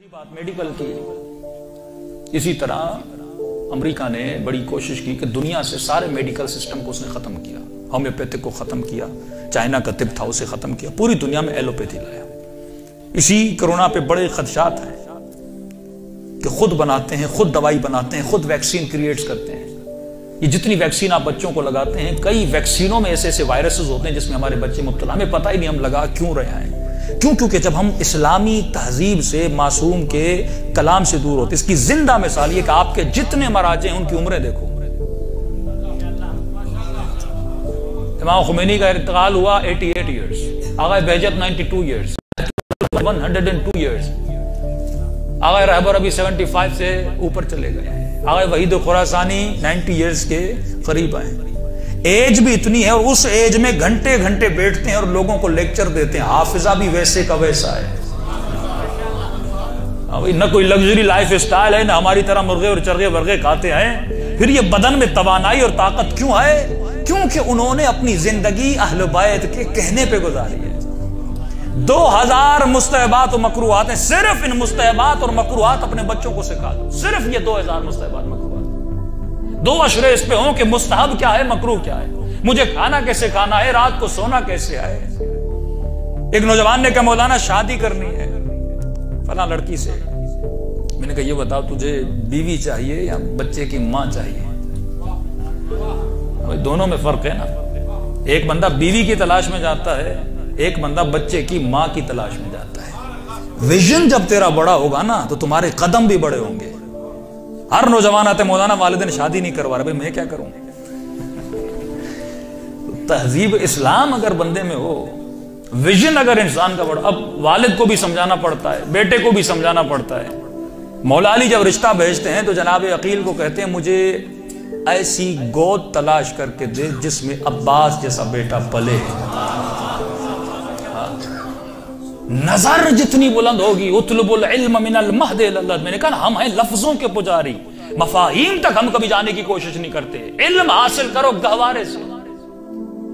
रही बात मेडिकल की, इसी तरह अमेरिका ने बड़ी कोशिश की कि दुनिया से सारे मेडिकल सिस्टम को उसने खत्म किया। होम्योपैथिक को खत्म किया, चाइना का तिब्बत था उसे खत्म किया, पूरी दुनिया में एलोपैथी लाया। इसी कोरोना पे बड़े खदशात हैं कि खुद बनाते हैं, खुद दवाई बनाते हैं, खुद वैक्सीन क्रिएट्स करते हैं। ये जितनी वैक्सीन आप बच्चों को लगाते हैं, कई वैक्सीनों में ऐसे ऐसे वायरसेस होते हैं जिसमें हमारे बच्चे मुब्तला, हमें पता ही नहीं हम लगा क्यों रहे हैं। क्यों? क्योंकि जब हम इस्लामी तहजीब से, मासूम के कलाम से दूर होते। इसकी जिंदा मिसाल ये कि आपके जितने मराजे हैं उनकी उम्रें देखो। इमाम खुमैनी का इंतकाल हुआ 88 ईयर्स, आगा बहजत 92 ईयर्स, 102 ईयर्स, आगा रहबर अभी 75 से ऊपर चले गए, आगा वहीद खुरासानी 90 ईयर्स के करीब आए। एज भी इतनी है और उस एज में घंटे घंटे बैठते हैं और लोगों को लेक्चर देते हैं। हाफिजा भी वैसे का वैसा है, न कोई लग्जरी लाइफ स्टाइल है, ना हमारी तरह मुर्गे और चरगे वर्गे खाते हैं। फिर ये बदन में तवानाई और ताकत क्यों है? क्योंकि उन्होंने अपनी जिंदगी अहले बैत के कहने पे गुजारी है। 2000 मुस्तहबात और मकरूहात हैं, सिर्फ इन मुस्तहबात और मकरूहात अपने बच्चों को सिखा दो। सिर्फ ये 2000 मुस्तहबात मकरूहात, 2 अशरे इस पे हों कि मुस्तहब क्या है, मकरूह क्या है, मुझे खाना कैसे खाना है, रात को सोना कैसे है। एक नौजवान ने कहा मौलाना शादी करनी है फला लड़की से। मैंने कहा ये बताओ तुझे बीवी चाहिए या बच्चे की मां चाहिए? दोनों में फर्क है ना। एक बंदा बीवी की तलाश में जाता है, एक बंदा बच्चे की मां की तलाश में जाता है। विजन जब तेरा बड़ा होगा ना तो तुम्हारे कदम भी बड़े होंगे। हर नौजवान आते मौलाना वालिदैन शादी नहीं करवा रहे, भाई मैं क्या करूं? तहजीब इस्लाम अगर बंदे में हो, विजन अगर इंसान का बड़ा, अब वालिद को भी समझाना पड़ता है, बेटे को भी समझाना पड़ता है। मौला अली जब रिश्ता भेजते हैं तो जनाब अकील को कहते हैं मुझे ऐसी गोद तलाश करके दे जिसमें अब्बास जैसा बेटा पले। नजर जितनी बुलंद होगी, उतलबुल इल्म मिनल महद इलल। मैंने कहा हम हैं लफ्जों के पुजारी, मफाहीम तक हम कभी जाने की कोशिश नहीं करते। इल्म हासिल करो गहवारे से।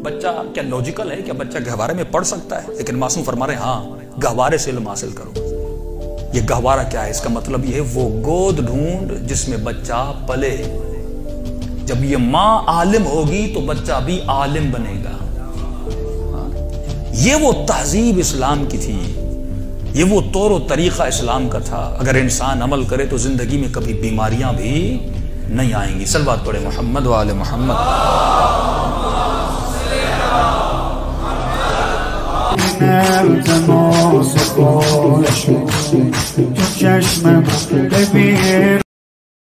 बच्चा क्या लॉजिकल है? क्या बच्चा गहवारे में पढ़ सकता है? लेकिन मासूम फरमा रहे हाँ गहवारे से इल्म हासिल करो। ये गहवारा क्या है? इसका मतलब ये है वो गोद ढूंढ जिसमें बच्चा पले। जब ये मां आलिम होगी तो बच्चा भी आलिम बनेगा। ये वो तहजीब इस्लाम की थी, ये वो तौर तरीका इस्लाम का था। अगर इंसान अमल करे तो जिंदगी में कभी बीमारियां भी नहीं आएंगी। सल्लल्लाहु पढ़े मोहम्मद व आले मोहम्मद।